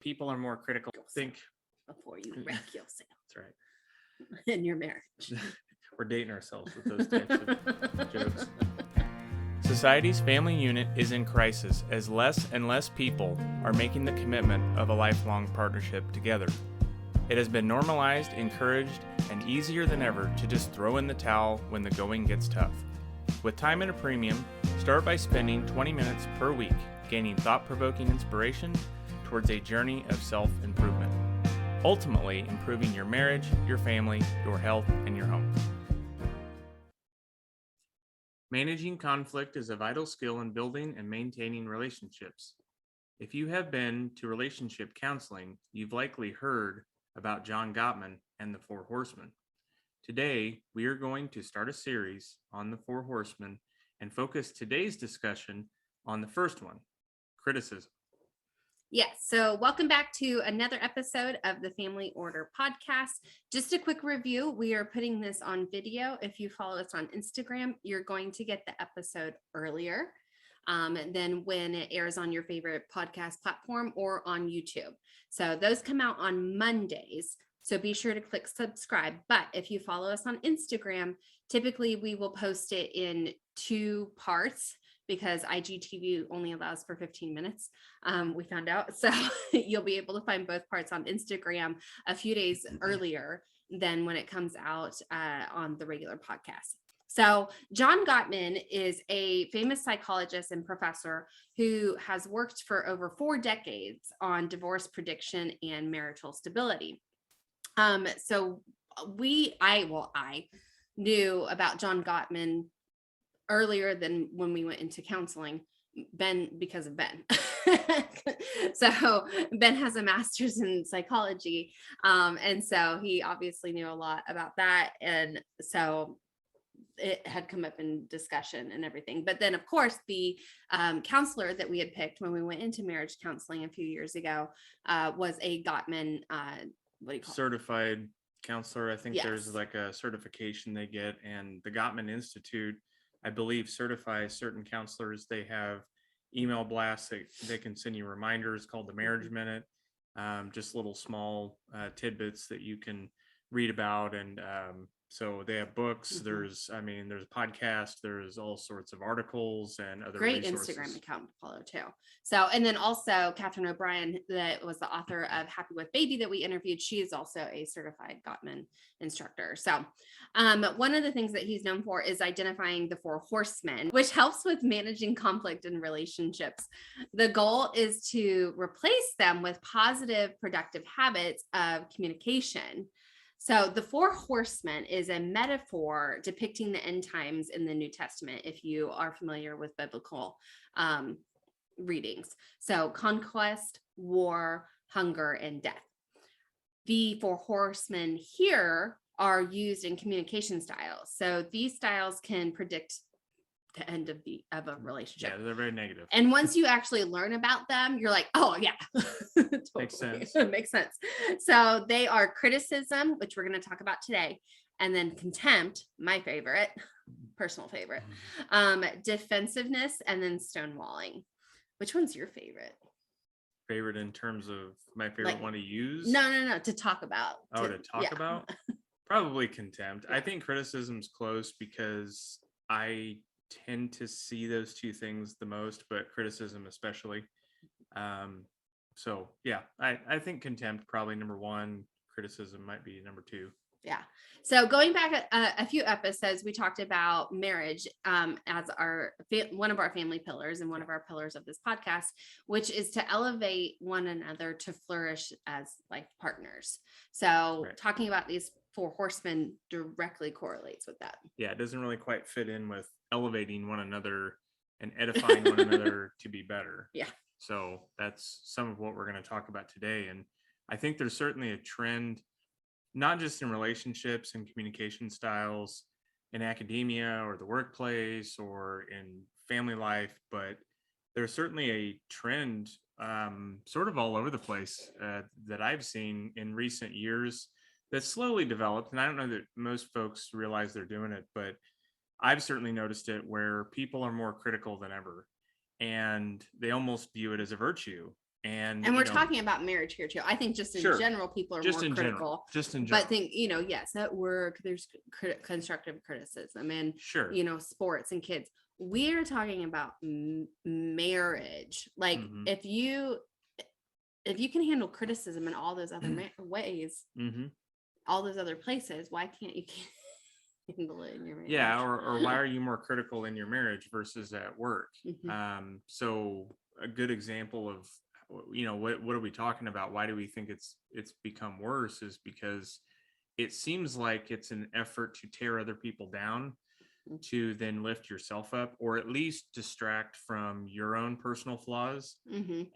people are more critical. Think before you wreck yourself. That's right. In your marriage. We're dating ourselves with those types of jokes. Society's family unit is in crisis as less and less people are making the commitment of a lifelong partnership together. It has been normalized, encouraged, and easier than ever to just throw in the towel when the going gets tough. With time at a premium, start by spending 20 minutes per week gaining thought-provoking inspiration towards a journey of self-improvement, ultimately improving your marriage, your family, your health, and your home. Managing conflict is a vital skill in building and maintaining relationships. If you have been to relationship counseling, you've likely heard about John Gottman and the Four Horsemen. Today, we are going to start a series on the Four Horsemen and focus today's discussion on the first one, criticism. Yes. So welcome back to another episode of the Family Order podcast. Just a quick review. We are putting this on video. If you follow us on Instagram, you're going to get the episode earlier than when it airs on your favorite podcast platform or on YouTube. So those come out on Mondays. So be sure to click subscribe. But if you follow us on Instagram, typically we will post it in 2 parts, because IGTV only allows for 15 minutes. We found out. So you'll be able to find both parts on Instagram a few days earlier than when it comes out on the regular podcast. So John Gottman is a famous psychologist and professor who has worked for over 4 decades on divorce prediction and marital stability. So I knew about John Gottman earlier than when we went into counseling, because of Ben. So Ben has a master's in psychology. And so he obviously knew a lot about that. And so it had come up in discussion and everything. But then, of course, the counselor that we had picked when we went into marriage counseling a few years ago was a Gottman, what do you call certified counselor. I think Yes. There's like a certification they get, and the Gottman Institute, I believe, certifies certain counselors. They have email blasts that they can send you reminders called the Marriage Minute, just little small tidbits that you can read about. And so they have books. There's a podcast. There's all sorts of articles and other Great resources. Instagram account to follow too. So, and then also Catherine O'Brien, that was the author of Happy with Baby that we interviewed. She is also a certified Gottman instructor. So one of the things that he's known for is identifying the 4 horsemen, which helps with managing conflict in relationships. The goal is to replace them with positive, productive habits of communication. So the 4 horsemen is a metaphor depicting the end times in the New Testament, if you are familiar with biblical readings. So conquest, war, hunger, and death. The 4 horsemen here are used in communication styles. So these styles can predict the end of a relationship. Yeah, they're very negative. And once you actually learn about them, you're like, oh yeah, totally. Makes sense. Makes sense. So they are criticism, which we're going to talk about today, and then contempt, my favorite, personal favorite, defensiveness, and then stonewalling. Which one's your favorite? Favorite in terms of my favorite one to use? No, to talk about. To talk about? Probably contempt. Yeah. I think criticism's close because I tend to see those 2 things the most, but criticism especially. So yeah, I think contempt probably number 1, criticism might be number 2. Yeah. So going back a few episodes, we talked about marriage as one of our family pillars and one of our pillars of this podcast, which is to elevate one another to flourish as life partners. So Talking about these 4 horsemen directly correlates with that. Yeah, it doesn't really quite fit in with elevating one another and edifying one another to be better. Yeah. So that's some of what we're going to talk about today. And I think there's certainly a trend, not just in relationships and communication styles in academia or the workplace or in family life, but there's certainly a trend sort of all over the place that I've seen in recent years that's slowly developed. And I don't know that most folks realize they're doing it, but I've certainly noticed it, where people are more critical than ever, and they almost view it as a virtue. And we're talking about marriage here too. I think just in general, people are more critical. Just in general. But think, yes, at work, there's constructive criticism and, sports and kids. We're talking about marriage. Like if you can handle criticism in all those other ways, all those other places, why can't you handle it in your marriage? Yeah. Or why are you more critical in your marriage versus at work? So a good example of, what are we talking about? Why do we think it's become worse is because it seems like it's an effort to tear other people down to then lift yourself up, or at least distract from your own personal flaws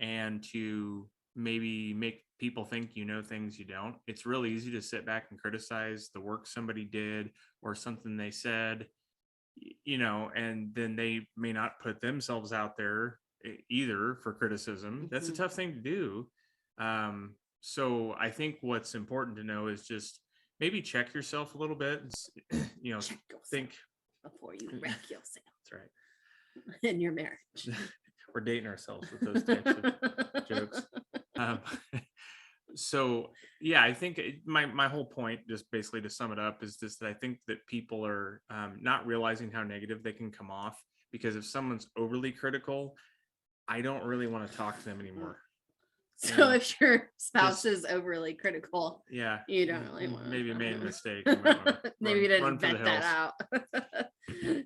and to maybe make people think things you don't. It's really easy to sit back and criticize the work somebody did or something they said, and then they may not put themselves out there either for criticism. That's a tough thing to do. So I think what's important to know is just maybe check yourself a little bit and, think before you wreck yourself. That's right. In your marriage. We're dating ourselves with those types of jokes. So yeah, I think my whole point, just basically to sum it up, is just that I think that people are not realizing how negative they can come off, because if someone's overly critical, I don't really want to talk to them anymore. So if your spouse is overly critical, you don't really want to. Maybe made a mistake. Maybe you didn't vet that out.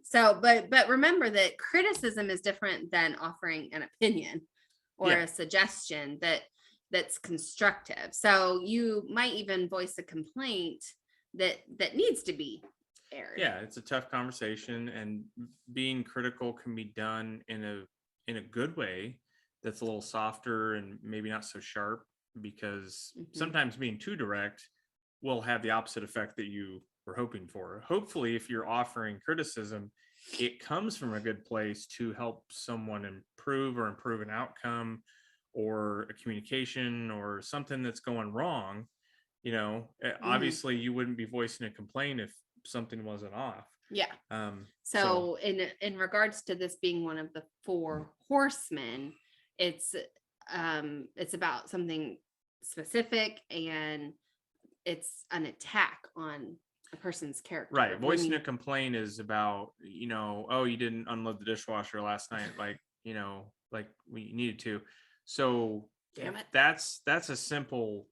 So, but remember that criticism is different than offering an opinion or a suggestion that's constructive. So you might even voice a complaint that needs to be aired. Yeah, it's a tough conversation, and being critical can be done in a good way that's a little softer and maybe not so sharp, because sometimes being too direct will have the opposite effect that you were hoping for. Hopefully, if you're offering criticism, it comes from a good place to help someone improve an outcome or a communication or something that's going wrong. Obviously you wouldn't be voicing a complaint if something wasn't off. So in regards to this being one of the Four Horsemen, it's about something specific, and it's an attack on a person's character. Right. Voicing a complaint is about, oh, you didn't unload the dishwasher last night, like we needed to. So that's a simple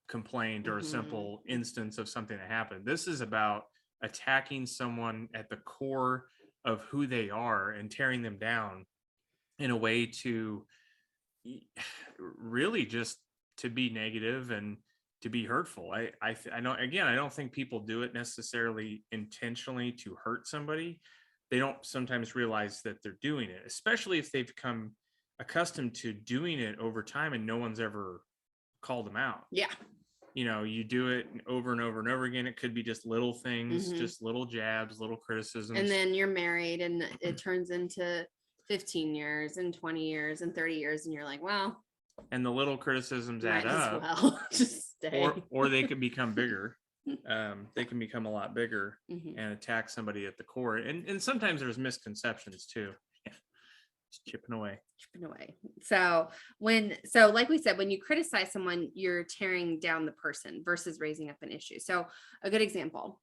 complaint or a simple instance of something that happened. This is about attacking someone at the core of who they are and tearing them down in a way to really just to be negative and to be hurtful. I know, again, I don't think people do it necessarily intentionally to hurt somebody. They don't sometimes realize that they're doing it, especially if they've become accustomed to doing it over time and no one's ever called them out. You do it over and over and over again. It could be just little things, just little jabs, little criticisms. And then you're married and it turns into 15 years and 20 years and 30 years. And you're like, well. And the little criticisms add up. Well, just stay. Or they could become bigger. They can become a lot bigger and attack somebody at the core. And sometimes there's misconceptions too. Just chipping away. So like we said, when you criticize someone, you're tearing down the person versus raising up an issue. So a good example.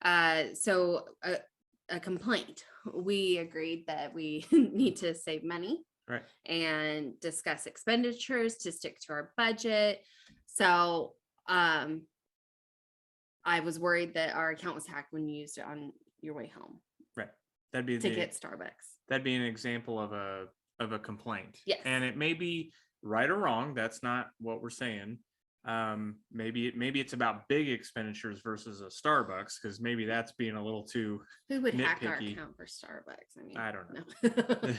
A complaint. We agreed that we need to save money. Right. And discuss expenditures to stick to our budget. So I was worried that our account was hacked when you used it on your way home. Right. That'd be to get Starbucks. That'd be an example of a complaint. Yes. And it may be right or wrong. That's not what we're saying. Maybe it's about big expenditures versus a Starbucks, because maybe that's being a little too Who would nitpicky. Hack our account for Starbucks? I don't know.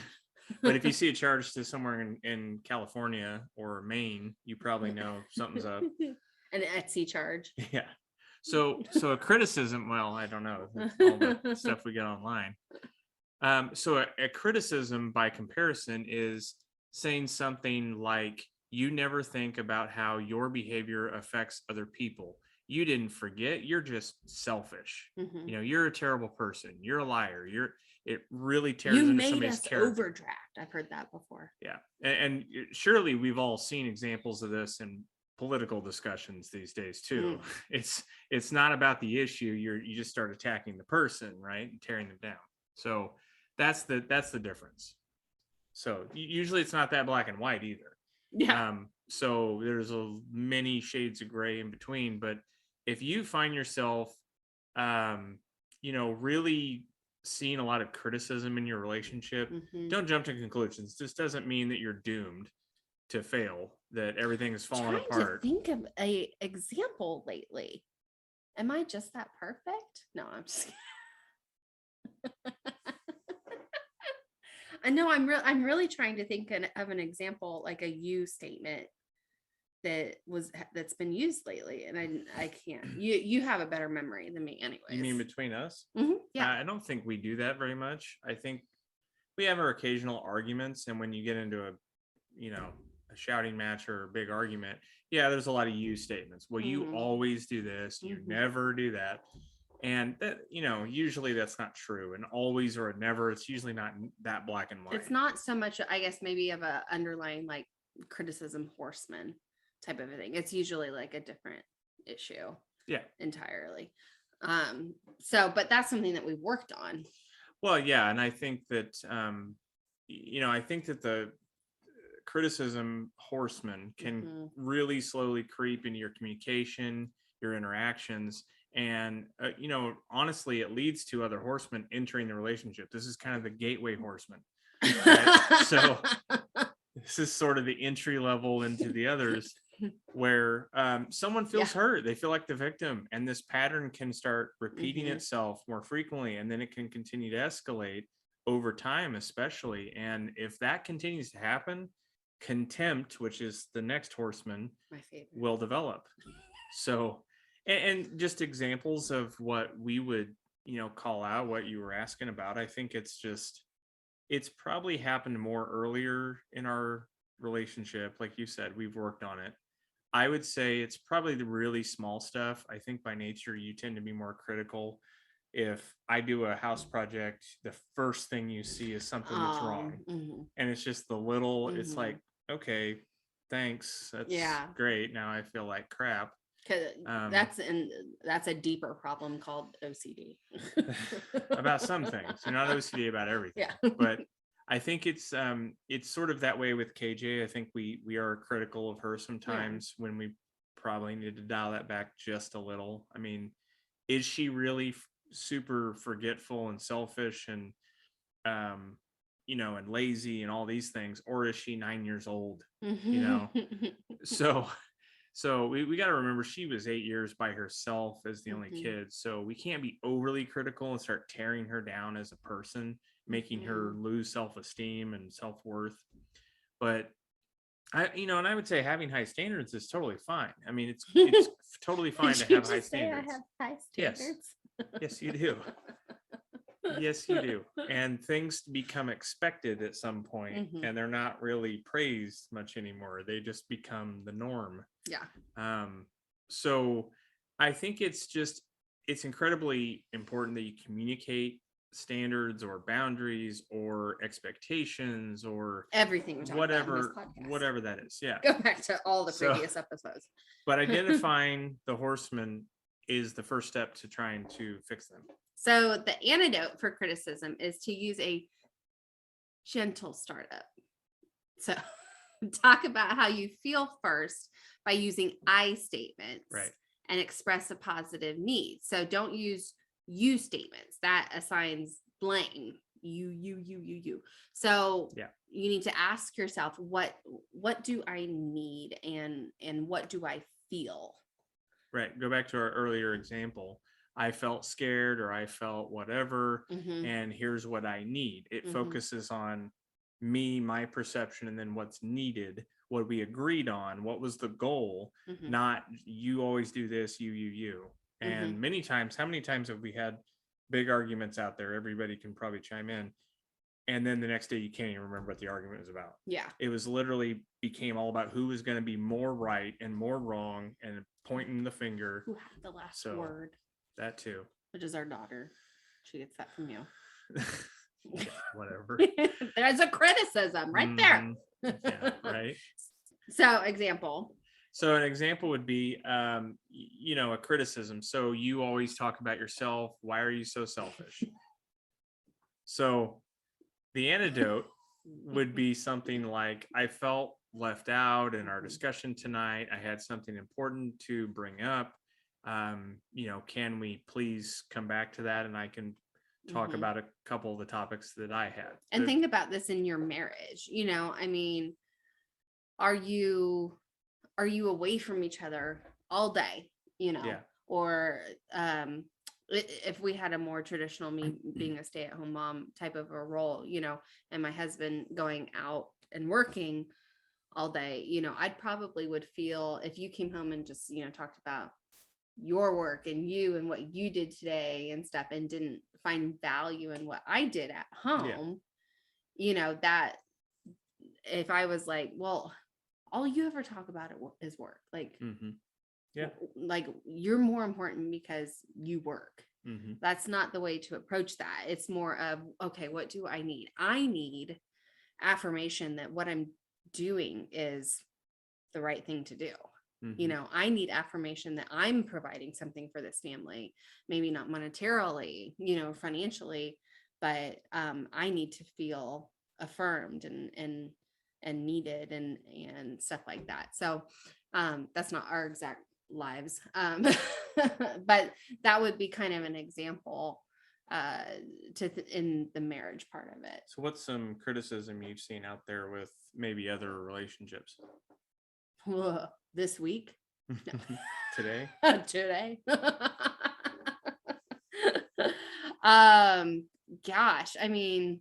But if you see a charge to somewhere in California or Maine, you probably know something's up. An Etsy charge. Yeah. So a criticism, well, I don't know, all the stuff we get online. So a criticism by comparison is saying something like, you never think about how your behavior affects other people. You didn't forget. You're just selfish. You're a terrible person. You're a liar. it really tears You into made somebody's us character. overdraft. I've heard that before. Yeah. And surely we've all seen examples of this in political discussions these days too. It's not about the issue. You just start attacking the person, right? And tearing them down. So that's the difference. So usually it's not that black and white either. Yeah. So there's many shades of gray in between. But if you find yourself, really seeing a lot of criticism in your relationship, don't jump to conclusions. This doesn't mean that you're doomed to fail, that everything is falling apart. To think of a example lately. Am I just that perfect? No, I'm just I know I'm really trying to think of an example, like a you statement that's been used lately, and I can't. You have a better memory than me, anyways. You mean between us? Yeah. I don't think we do that very much. I think we have our occasional arguments, and when you get into a shouting match or a big argument, yeah, there's a lot of you statements. Well, you always do this, you never do that. And that, usually that's not true. And always or never, it's usually not that black and white. It's not so much, I guess, maybe of a underlying like criticism horseman type of a thing. It's usually like a different issue. Yeah. Entirely. But that's something that we worked on. Well, yeah. And I think that, I think that the criticism horseman can really slowly creep into your communication, your interactions. And, honestly, it leads to other horsemen entering the relationship. This is kind of the gateway horseman. Right? So this is sort of the entry level into the others, where someone feels hurt. They feel like the victim. And this pattern can start repeating itself more frequently. And then it can continue to escalate over time, especially. And if that continues to happen, contempt, which is the next horseman, my favorite, will develop. So, and just examples of what we would, call out, what you were asking about. I think it's probably happened more earlier in our relationship. Like you said, we've worked on it. I would say it's probably the really small stuff. I think by nature, you tend to be more critical. If I do a house project, the first thing you see is something that's wrong. And it's just the little, it's like, okay, thanks. That's great. Now I feel like crap. That's a deeper problem called OCD. About some things. You're not OCD about everything. Yeah. But I think it's sort of that way with KJ. I think we are critical of her sometimes when we probably need to dial that back just a little. I mean, is she really super forgetful and selfish and and lazy and all these things, or is she 9 years old? So we got to remember she was 8 years by herself as the only kid. So we can't be overly critical and start tearing her down as a person, making her lose self-esteem and self-worth. But I would say having high standards is totally fine. I mean, it's totally fine to have high standards. I have high standards. Yes, you do. Yes, you do. And things become expected at some point, and they're not really praised much anymore. They just become the norm. Yeah. So I think it's incredibly important that you communicate standards or boundaries or expectations or everything whatever that is. Yeah. Go back to all the previous episodes. But identifying the horsemen is the first step to trying to fix them. So the antidote for criticism is to use a gentle startup. So talk about how you feel first by using I statements, right, and express a positive need. So don't use you statements. That assigns blame. You. So you need to ask yourself, what do I need and what do I feel? Right. Go back to our earlier example. I felt scared or I felt whatever, and here's what I need. It focuses on me, my perception, and then what's needed, what we agreed on, what was the goal, not you always do this, you. And many times, how many times have we had big arguments out there? Everybody can probably chime in. And then the next day you can't even remember what the argument was about. Yeah. It was literally became all about who was going to be more right and more wrong and pointing the finger. Who had the last word. That too. Which is our daughter. She gets that from you. whatever. There's a criticism right there. Yeah, right. So example. So an example would be, a criticism. So you always talk about yourself. Why are you so selfish? So the antidote would be something like, I felt left out in our discussion tonight. I had something important to bring up. Can we please come back to that? And I can talk about a couple of the topics that I had. And think about this in your marriage. Are you away from each other all day? Yeah. Or if we had a more traditional, me being a stay-at-home mom type of a role, and my husband going out and working all day, I'd probably would feel, if you came home and just, talked about your work and you and what you did today and stuff, and didn't find value in what I did at home, that if I was like, well, all you ever talk about is work, like, like you're more important because you work. That's not the way to approach that. It's more of, okay, what do I need? I need affirmation that what I'm doing is the right thing to do. I need affirmation that I'm providing something for this family, maybe not monetarily, financially, but I need to feel affirmed and needed and stuff like that. So that's not our exact lives, but that would be kind of an example in the marriage part of it. So what's some criticism you've seen out there with maybe other relationships? This week? Today? Today. Gosh, I mean,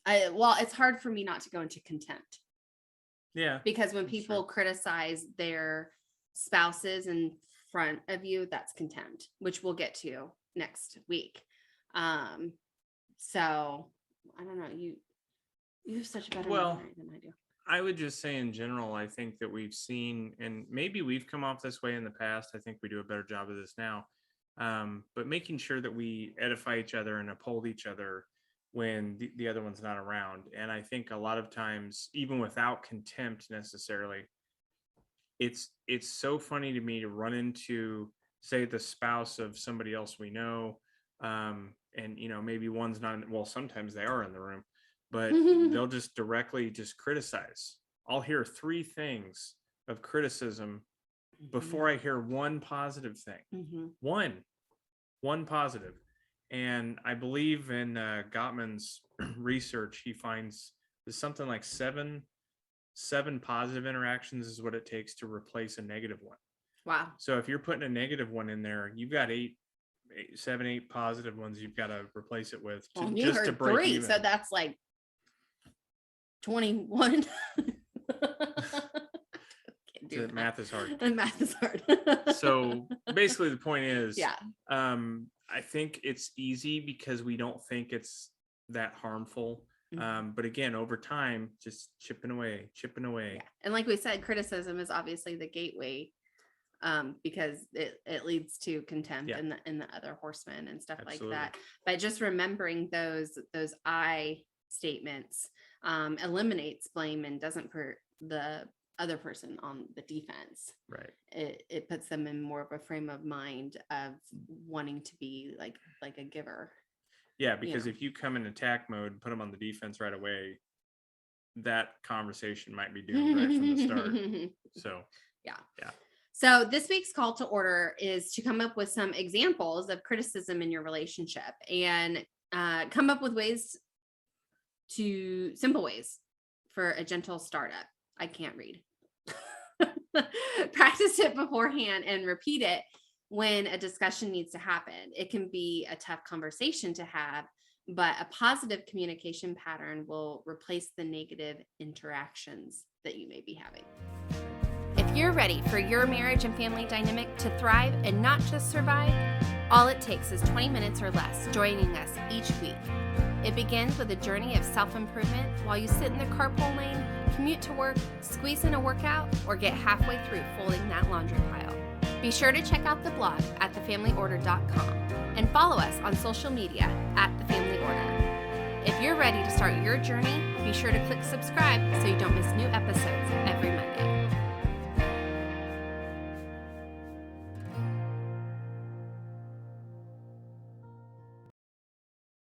it's hard for me not to go into contempt. Yeah. Because when people criticize their spouses in front of you, that's contempt, which we'll get to next week. So I don't know, you have such a better memory than I do. I would just say in general, I think that we've seen, and maybe we've come off this way in the past. I think we do a better job of this now. But making sure that we edify each other and uphold each other when the other one's not around. And I think a lot of times, even without contempt necessarily, it's so funny to me to run into, say, the spouse of somebody else we know. And, maybe one's not, well, sometimes they are in the room, but they'll just directly criticize. I'll hear 3 things of criticism before I hear one positive thing. One positive. And I believe in Gottman's research, he finds there's something like seven positive interactions is what it takes to replace a negative one. Wow. So if you're putting a negative one in there, you've got 7, 8 positive ones you've got to replace it with just to break 3, even. so that's like 21. Math is hard. And math is hard. So basically the point is, yeah. I think it's easy because we don't think it's that harmful. But again, over time, just chipping away. Yeah. And like we said, criticism is obviously the gateway, because it leads to contempt and the other horsemen and stuff like that. But just remembering those I statements eliminates blame and doesn't put the other person on the defense. Right. It puts them in more of a frame of mind of wanting to be like a giver. Yeah, because if you come in attack mode, put them on the defense right away, that conversation might be doomed right from the start. So yeah. So this week's call to order is to come up with some examples of criticism in your relationship and come up with simple ways for a gentle startup. I can't read. Practice it beforehand and repeat it when a discussion needs to happen. It can be a tough conversation to have, but a positive communication pattern will replace the negative interactions that you may be having. If you're ready for your marriage and family dynamic to thrive and not just survive, all it takes is 20 minutes or less joining us each week. It begins with a journey of self-improvement while you sit in the carpool lane, commute to work, squeeze in a workout, or get halfway through folding that laundry pile. Be sure to check out the blog at thefamilyorder.com and follow us on social media at The Family Order. If you're ready to start your journey, be sure to click subscribe so you don't miss new episodes every Monday.